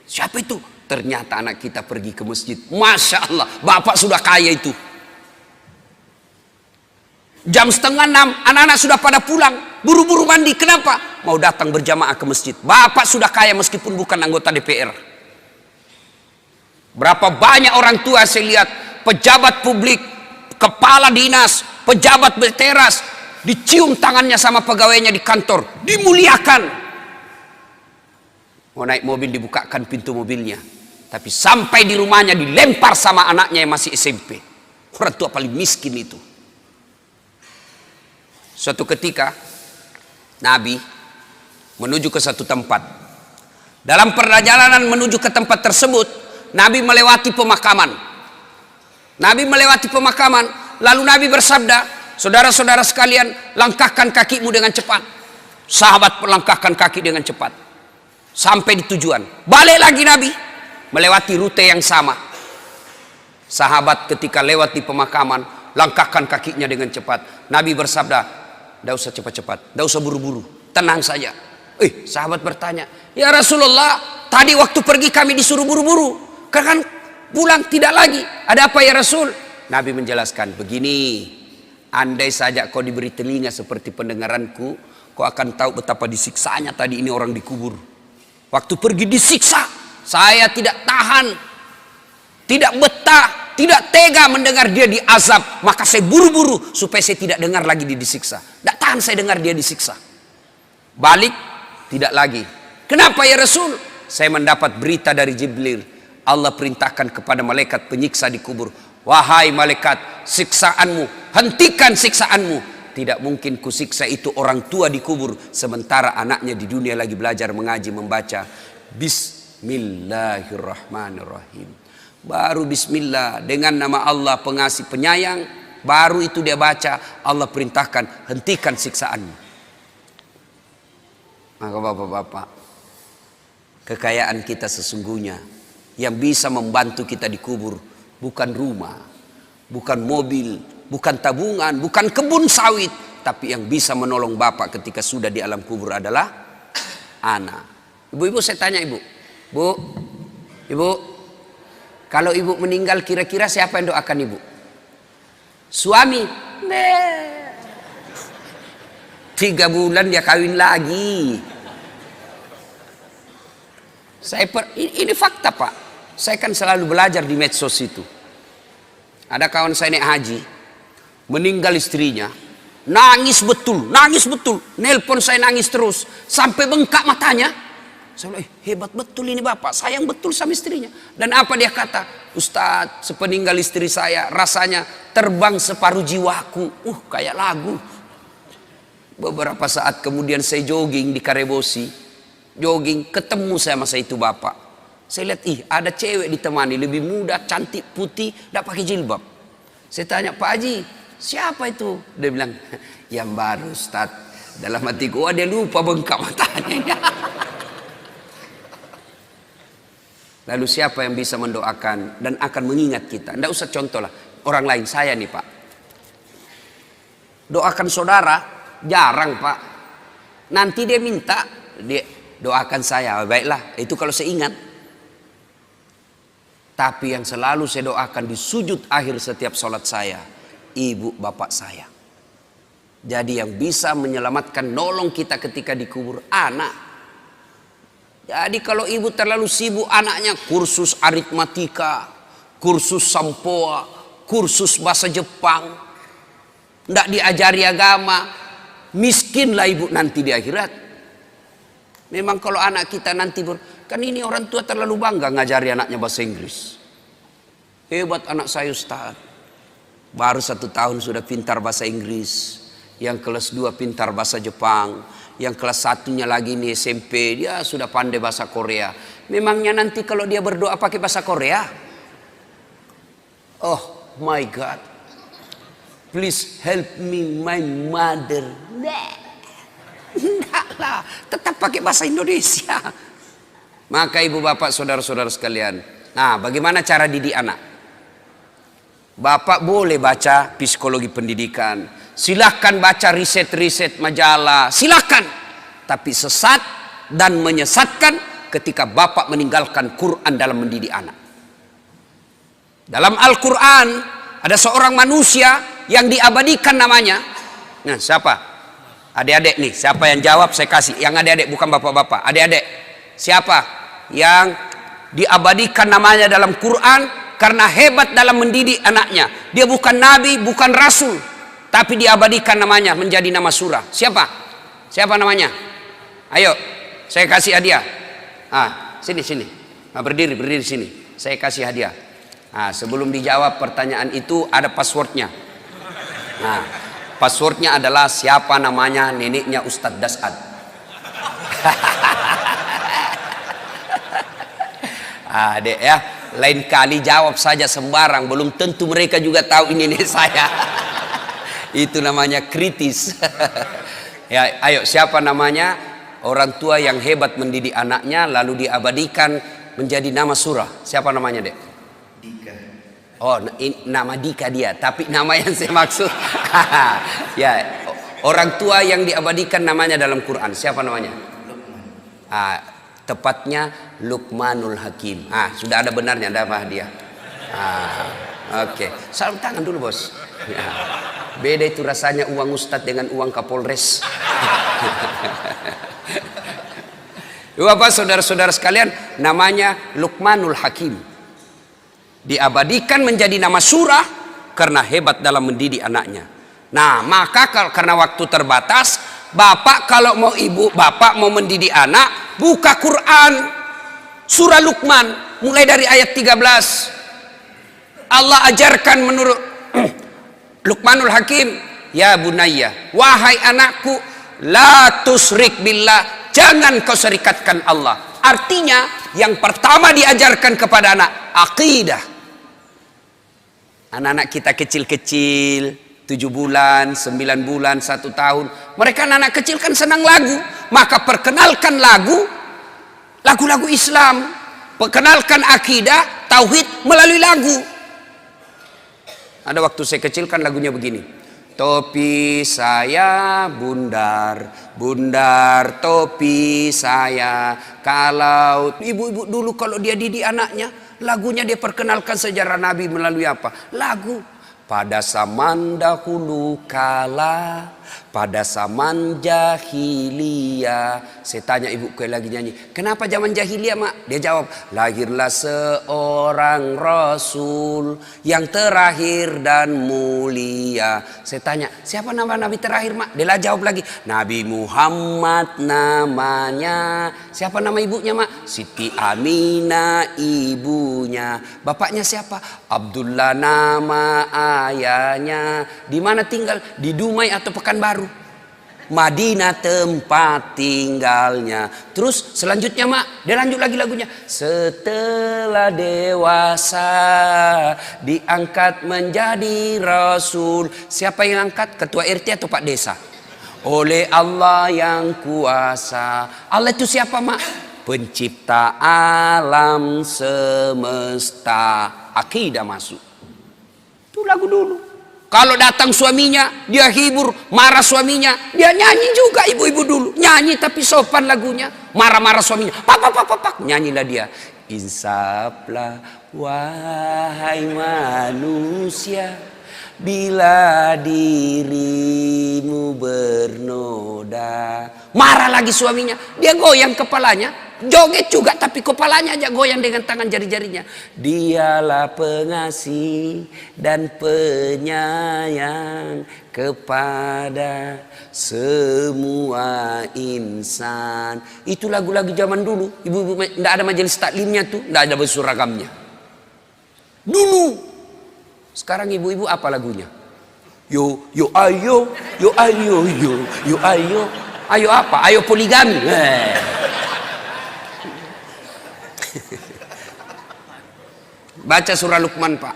Siapa itu? Ternyata anak kita pergi ke masjid. Masya Allah, bapak sudah kaya itu. Jam 5:30, anak-anak sudah pada pulang. Buru-buru mandi, kenapa? Mau datang berjamaah ke masjid. Bapak sudah kaya meskipun bukan anggota DPR. Berapa banyak orang tua saya lihat, pejabat publik, kepala dinas, pejabat berteras, dicium tangannya sama pegawainya di kantor, dimuliakan. Mau naik mobil dibukakan pintu mobilnya, tapi sampai di rumahnya dilempar sama anaknya yang masih SMP. Orang tua paling miskin itu. Suatu ketika Nabi menuju ke satu tempat. Dalam perjalanan menuju ke tempat tersebut, Nabi melewati pemakaman. Nabi melewati pemakaman, lalu Nabi bersabda, saudara-saudara sekalian, langkahkan kakimu dengan cepat. Sahabat melangkahkan kaki dengan cepat. Sampai di tujuan. Balik lagi Nabi, melewati rute yang sama. Sahabat ketika lewat di pemakaman, langkahkan kakinya dengan cepat. Nabi bersabda, tidak usah cepat-cepat, tidak usah buru-buru, tenang saja. Sahabat bertanya, ya Rasulullah, tadi waktu pergi kami disuruh buru-buru, kan pulang tidak lagi. Ada apa ya Rasul? Nabi menjelaskan, begini, andai saja kau diberi telinga seperti pendengaranku, kau akan tahu betapa disiksanya tadi ini orang dikubur. Waktu pergi disiksa, saya tidak tahan, tidak betah, tidak tega mendengar dia diazab, maka saya buru-buru supaya saya tidak dengar lagi dia disiksa. Tidak tahan saya dengar dia disiksa. Balik, tidak lagi. Kenapa ya Rasul? Saya mendapat berita dari Jibril. Allah perintahkan kepada malaikat penyiksa di kubur, wahai malaikat, siksaanmu, hentikan siksaanmu. Tidak mungkin kusiksa itu orang tua di kubur, sementara anaknya di dunia lagi belajar mengaji membaca. Bismillahirrahmanirrahim. Baru bismillah, dengan nama Allah pengasih penyayang, baru itu dia baca, Allah perintahkan hentikan siksaanmu. Maka bapak-bapak, kekayaan kita sesungguhnya yang bisa membantu kita dikubur bukan rumah, bukan mobil, bukan tabungan, bukan kebun sawit, tapi yang bisa menolong bapak ketika sudah di alam kubur adalah anak. Ibu-ibu, saya tanya ibu, ibu, kalau ibu meninggal kira-kira siapa yang doakan ibu? Suami? 3 bulan dia kawin lagi. Ini fakta Pak. Saya kan selalu belajar di medsos itu. Ada kawan saya naik haji, meninggal istrinya, nangis betul. Nelpon saya nangis terus, sampai bengkak matanya. Saya bilang, hebat betul ini bapak, sayang betul sama istrinya. Dan apa dia kata? Ustadz, sepeninggal istri saya, rasanya terbang separuh jiwaku. Kayak lagu. Beberapa saat kemudian saya jogging di Karebosi. Ketemu saya masa itu bapak. Saya lihat, ada cewek ditemani, lebih muda, cantik, putih, tidak pakai jilbab. Saya tanya, Pak Haji, siapa itu? Dia bilang, yang baru Ustadz. Dalam hati gua dia lupa bengkak matanya. Lalu siapa yang bisa mendoakan dan akan mengingat kita? Tidak usah contoh lah. Orang lain, saya nih Pak. Doakan saudara, jarang Pak. Nanti dia minta, dia doakan saya. Baiklah, itu kalau saya ingat. Tapi yang selalu saya doakan di sujud akhir setiap sholat saya, ibu bapak saya. Jadi yang bisa menyelamatkan, nolong kita ketika dikubur, anak. Jadi kalau ibu terlalu sibuk, anaknya kursus aritmatika, kursus sampoa, kursus bahasa Jepang, tidak diajari agama, miskinlah ibu nanti di akhirat. Memang kalau anak kita nanti kan ini orang tua terlalu bangga ngajari anaknya bahasa Inggris. Hebat anak saya Ustaz, baru 1 tahun sudah pintar bahasa Inggris, yang kelas 2 pintar bahasa Jepang, yang kelas 1-nya lagi nih SMP, dia sudah pandai bahasa Korea. Memangnya nanti kalau dia berdoa pakai bahasa Korea? Oh my God, please help me my mother. Enggak lah, tetap pakai bahasa Indonesia. Maka ibu bapak saudara-saudara sekalian, nah bagaimana cara didik anak? Bapak boleh baca psikologi pendidikan, silahkan baca riset-riset majalah, silahkan. Tapi sesat dan menyesatkan ketika bapak meninggalkan Quran dalam mendidik anak. Dalam Al-Quran ada seorang manusia yang diabadikan namanya. Nah siapa? Adik-adik nih, siapa yang jawab saya kasih. Yang adik-adik bukan bapak-bapak, adik-adik. Siapa yang diabadikan namanya dalam Quran karena hebat dalam mendidik anaknya? Dia bukan nabi, bukan rasul, tapi diabadikan namanya menjadi nama surah. Siapa? Siapa namanya? Ayo, saya kasih hadiah. Sini. Berdiri sini. Saya kasih hadiah. Sebelum dijawab pertanyaan itu ada passwordnya. Passwordnya adalah siapa namanya neneknya Ustadz Dasad. Dek ya, lain kali jawab saja sembarang, belum tentu mereka juga tahu ini nenek saya. Itu namanya kritis. Ya, ayo siapa namanya orang tua yang hebat mendidik anaknya lalu diabadikan menjadi nama surah? Siapa namanya, Dek? Dika. Oh, nama Dika dia, tapi nama yang saya maksud ya, orang tua yang diabadikan namanya dalam Quran, siapa namanya? Luqman. Tepatnya Luqmanul Hakim. Sudah ada benarnya, ada apa dia? Oke. Salam tangan dulu, Bos. Ya. Beda itu rasanya uang Ustadz dengan uang Kapolres. Bapak saudara-saudara sekalian, namanya Luqmanul Hakim. Diabadikan menjadi nama surah karena hebat dalam mendidik anaknya. Nah, maka karena waktu terbatas, bapak kalau mau ibu bapak mau mendidik anak, buka Quran surah Luqman mulai dari ayat 13. Allah ajarkan menurut Luqmanul Hakim, ya bunayya, wahai anakku, la tusrik billah, jangan kau serikatkan Allah. Artinya yang pertama diajarkan kepada anak akidah. Anak-anak kita kecil-kecil 7 bulan, 9 bulan, 1 tahun, mereka anak kecil kan senang lagu, maka perkenalkan lagu-lagu Islam, perkenalkan akidah, tauhid melalui lagu. Ada waktu saya kecil kan lagunya begini. Topi saya bundar, bundar topi saya. Kalau ibu-ibu dulu kalau dia didik anaknya, lagunya dia perkenalkan sejarah Nabi melalui apa? Lagu. Pada zaman dahulu kala pada zaman jahiliyah. Saya tanya ibuku yang lagi nyanyi, kenapa zaman jahiliyah mak? Dia jawab, lahirlah seorang rasul yang terakhir dan mulia. Saya tanya, siapa nama nabi terakhir mak? Dia jawab lagi, Nabi Muhammad namanya. Siapa nama ibunya mak? Siti Aminah ibunya. Bapaknya siapa? Abdullah nama ayahnya. Di mana tinggal? Di Dumai atau Pekanbaru? Madinah tempat tinggalnya. Terus selanjutnya mak, dia lanjut lagi lagunya. Setelah dewasa diangkat menjadi rasul. Siapa yang angkat? Ketua RT atau Pak Desa? Oleh Allah yang kuasa. Allah itu siapa mak? Pencipta alam semesta. Akidah masuk. Itu lagu dulu. Kalau datang suaminya, dia hibur. Marah suaminya, dia nyanyi juga ibu-ibu dulu. Nyanyi tapi sopan lagunya. Marah-marah suaminya, pak. Nyanyilah dia. Insaflah wahai manusia, bila dirimu bernoda. Marah lagi suaminya, dia goyang kepalanya. Joget juga tapi kepalanya aja goyang dengan tangan jari-jarinya. Dialah pengasih dan penyayang kepada semua insan. Itu lagu-lagu zaman dulu. Ibu-ibu tidak ada majelis taklimnya tuh, tidak ada baju seragamnya. Dulu. Sekarang ibu-ibu apa lagunya? Yo ayo, yo ayo, yo ayo. Ayo apa? Ayo poligami. Baca surah Luqman pak.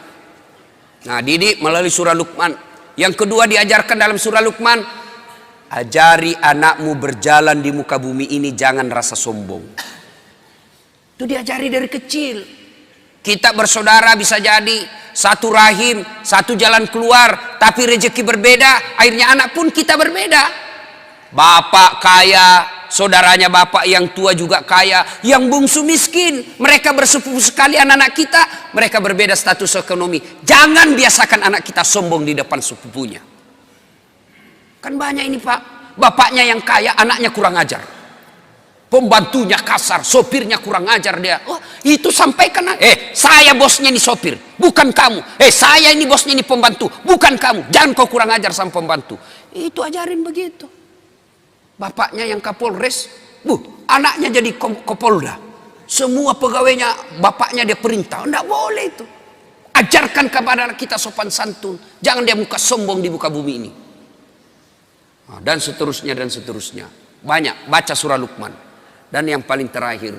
Nah didik melalui surah Luqman. Yang kedua diajarkan dalam surah Luqman, ajari anakmu berjalan di muka bumi ini jangan rasa sombong. Itu diajari dari kecil. Kita bersaudara bisa jadi satu rahim, satu jalan keluar, tapi rezeki berbeda. Akhirnya anak pun kita berbeda. Bapak kaya, saudaranya bapak yang tua juga kaya, yang bungsu miskin. Mereka bersepupu sekali anak-anak kita, mereka berbeda status ekonomi. Jangan biasakan anak kita sombong di depan sepupunya. Kan banyak ini pak, bapaknya yang kaya, anaknya kurang ajar. Pembantunya kasar, sopirnya kurang ajar dia. Oh, itu sampaikan, saya bosnya ini sopir, bukan kamu. Saya ini bosnya ini pembantu, bukan kamu. Jangan kau kurang ajar sama pembantu. Itu ajarin begitu. Bapaknya yang Kapolres, anaknya jadi Kapolda. Semua pegawainya bapaknya dia perintah. Tidak boleh itu. Ajarkan kepada anak kita sopan santun. Jangan dia muka sombong di muka bumi ini. Dan seterusnya dan seterusnya. Banyak. Baca surah Luqman. Dan yang paling terakhir,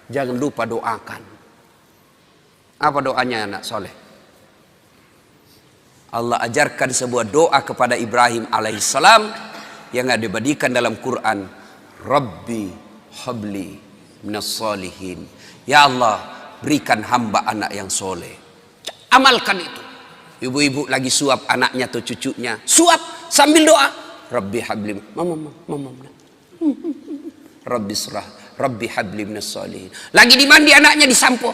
jangan lupa doakan. Apa doanya anak soleh? Allah ajarkan sebuah doa kepada Ibrahim alaihissalam yang ada dibadikan dalam Quran. Rabbi habli minas salihin. Ya Allah, berikan hamba anak yang soleh. Amalkan itu. Ibu-ibu lagi suap anaknya atau cucunya, suap sambil doa. Rabbi habli, mama. Rabbi surah, Rabbi habli minas salihin. Lagi dimandi anaknya disampo.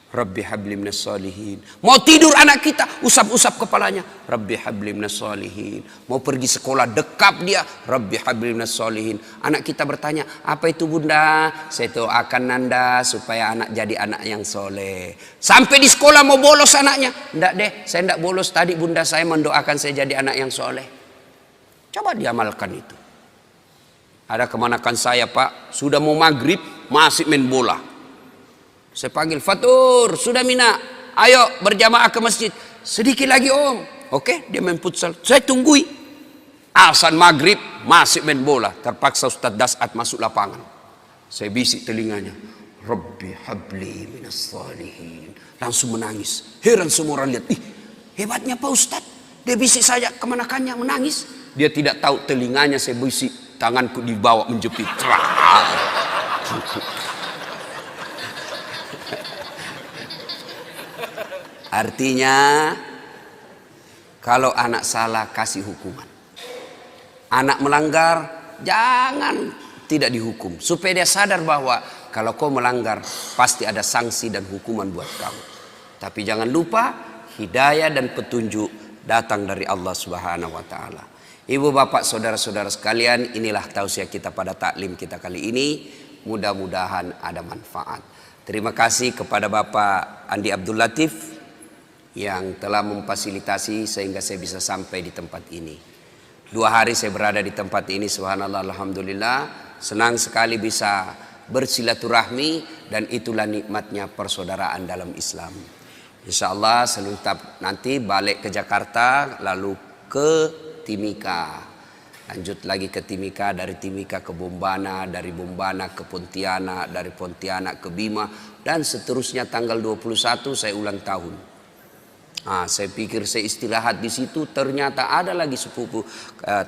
Rabbi habli minas salihin. Mau tidur anak kita, usap-usap kepalanya. Rabbi habli minas salihin. Mau pergi sekolah, dekap dia. Rabbi habli minas salihin. Anak kita bertanya, apa itu bunda? Saya doakan nanda supaya anak jadi anak yang soleh. Sampai di sekolah mau bolos anaknya. Enggak deh, saya enggak bolos. Tadi bunda saya mendoakan saya jadi anak yang soleh. Coba diamalkan itu. Ada kemanakan saya pak, sudah mau maghrib masih main bola. Saya panggil, Fatur, sudah Mina, ayo berjamaah ke masjid. Sedikit lagi om. Oke, dia main futsal. Saya tunggui. Azan maghrib masih main bola. Terpaksa Ustaz Dasat masuk lapangan. Saya bisik telinganya. Rabbi habli minas salihin. Langsung menangis. Heran semua orang lihat. Hebatnya Pak Ustaz. Dia bisik saja kemanakannya menangis. Dia tidak tahu telinganya saya bisik. Tanganku dibawa menjepit. Artinya kalau anak salah kasih hukuman. Anak melanggar jangan tidak dihukum. Supaya dia sadar bahwa kalau kau melanggar pasti ada sanksi dan hukuman buat kamu. Tapi jangan lupa hidayah dan petunjuk datang dari Allah Subhanahu wa taala. Ibu bapak saudara-saudara sekalian, inilah tausiah kita pada taklim kita kali ini. Mudah-mudahan ada manfaat. Terima kasih kepada Bapak Andi Abdul Latif yang telah memfasilitasi sehingga saya bisa sampai di tempat ini. 2 hari saya berada di tempat ini, subhanallah, alhamdulillah. Senang sekali bisa bersilaturahmi dan itulah nikmatnya persaudaraan dalam Islam. Insya Allah selengkap nanti balik ke Jakarta lalu ke Timika, lanjut lagi ke Timika, dari Timika ke Bombana, dari Bombana ke Pontianak, dari Pontianak ke Bima, dan seterusnya. Tanggal 21 saya ulang tahun. Saya pikir saya istirahat di situ, ternyata ada lagi sepupu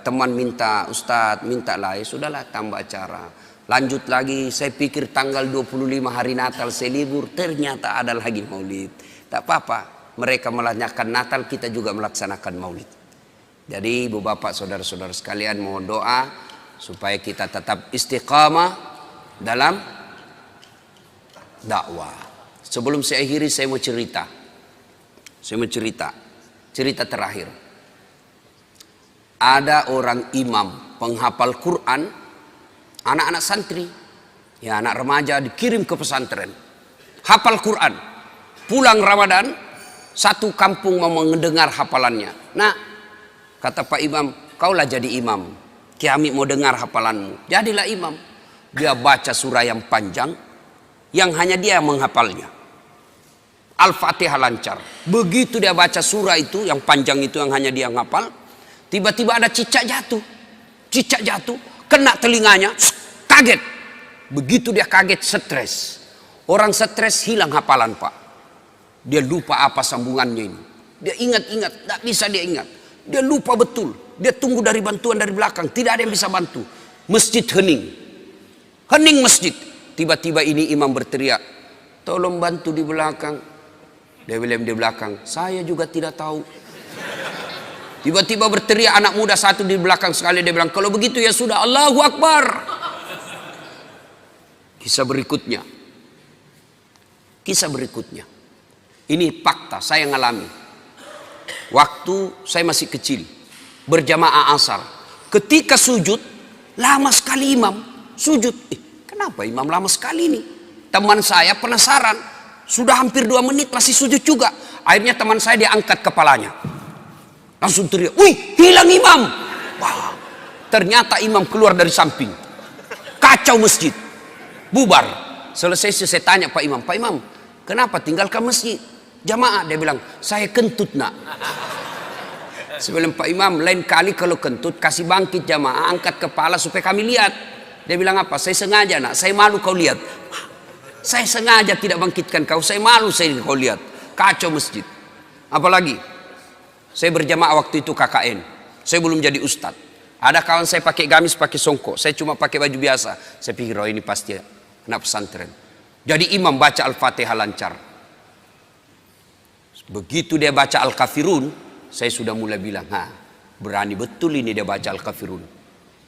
teman minta, Ustadz minta lah, ya sudahlah tambah acara. Lanjut lagi, saya pikir tanggal 25 hari Natal saya libur, ternyata ada lagi maulid. Tak apa-apa, mereka melaksanakan Natal, kita juga melaksanakan maulid. Jadi ibu bapak saudara-saudara sekalian, mohon doa supaya kita tetap istiqamah dalam dakwah. Sebelum saya akhiri, saya mau cerita. Cerita terakhir. Ada orang imam penghafal Quran, anak-anak santri, ya anak remaja dikirim ke pesantren, hafal Quran. Pulang Ramadan, satu kampung mau mendengar hafalannya. Nah, kata Pak Imam, kaulah jadi imam. Kami mau dengar hafalanmu. Jadilah imam. Dia baca surah yang panjang, yang hanya dia menghafalnya. Al-Fatihah lancar. Begitu dia baca surah itu, yang panjang itu yang hanya dia menghafal, tiba-tiba ada cicak jatuh. Cicak jatuh, kena telinganya, kaget. Begitu dia kaget, stres. Orang stres hilang hafalan, Pak. Dia lupa apa sambungannya ini. Dia ingat-ingat, tak bisa dia ingat. Dia lupa betul. Dia tunggu dari bantuan dari belakang. Tidak ada yang bisa bantu. Masjid hening. Hening masjid. Tiba-tiba ini imam berteriak, tolong bantu di belakang. Dia bilang di belakang, saya juga tidak tahu. Tiba-tiba berteriak anak muda satu di belakang sekali. Dia bilang, kalau begitu ya sudah, Allahu Akbar. Kisah berikutnya. Ini fakta, saya ngalami. Waktu saya masih kecil, berjamaah asar. Ketika sujud, lama sekali imam sujud. Kenapa imam lama sekali ini? Teman saya penasaran, sudah hampir 2 menit masih sujud juga. Akhirnya teman saya diangkat kepalanya. Langsung teriak, wih, hilang imam. Wah, ternyata imam keluar dari samping. Kacau masjid, bubar. Selesai saya tanya Pak Imam, kenapa tinggalkan masjid? Jamaah, dia bilang, saya kentut nak. Sebelum Pak Imam, lain kali kalau kentut kasih bangkit jamaah, angkat kepala supaya kami lihat. Dia bilang apa? Saya sengaja nak, saya malu kau lihat. Saya sengaja tidak bangkitkan kau, saya malu saya kau lihat. Kacau masjid. Apalagi, saya berjamaah waktu itu KKN. Saya belum jadi ustadz. Ada kawan saya pakai gamis, pakai songkok. Saya cuma pakai baju biasa. Saya pikir, oh ini pasti anak pesantren. Jadi imam baca Al-Fatihah lancar. Begitu dia baca Al-Kafirun, saya sudah mulai bilang, berani betul ini dia baca Al-Kafirun.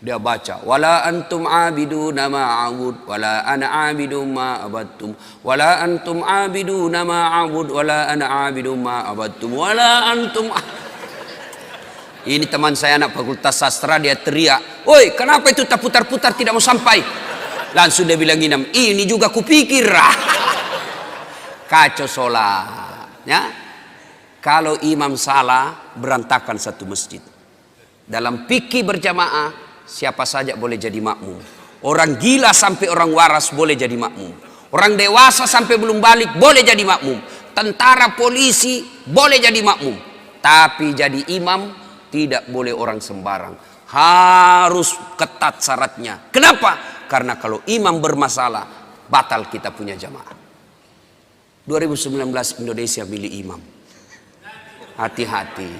Dia baca, wala antum abiduna ma a'bud, wala ana abidu ma abadtum, wala antum abiduna ma a'bud, wala ana abidu ma abadtum, wala antum. Ini teman saya anak fakultas sastra, dia teriak, woi kenapa itu tak putar-putar tidak mau sampai? Langsung dia bilang ini juga kupikir. Kacau sholat. Ya. Kalau imam salah, berantakan satu masjid. Dalam fikih berjamaah, siapa saja boleh jadi makmum. Orang gila sampai orang waras boleh jadi makmum. Orang dewasa sampai belum balik boleh jadi makmum. Tentara, polisi boleh jadi makmum. Tapi jadi imam tidak boleh orang sembarang. Harus ketat syaratnya. Kenapa? Karena kalau imam bermasalah, batal kita punya jamaah. 2019 Indonesia milih imam. Hati-hati.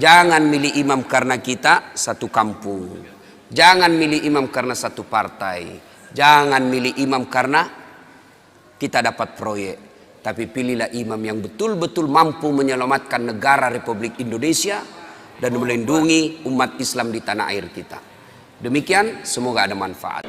Jangan milih imam karena kita satu kampung. Jangan milih imam karena satu partai. Jangan milih imam karena kita dapat proyek. Tapi pilihlah imam yang betul-betul mampu menyelamatkan negara Republik Indonesia dan melindungi umat Islam di tanah air kita. Demikian, semoga ada manfaat.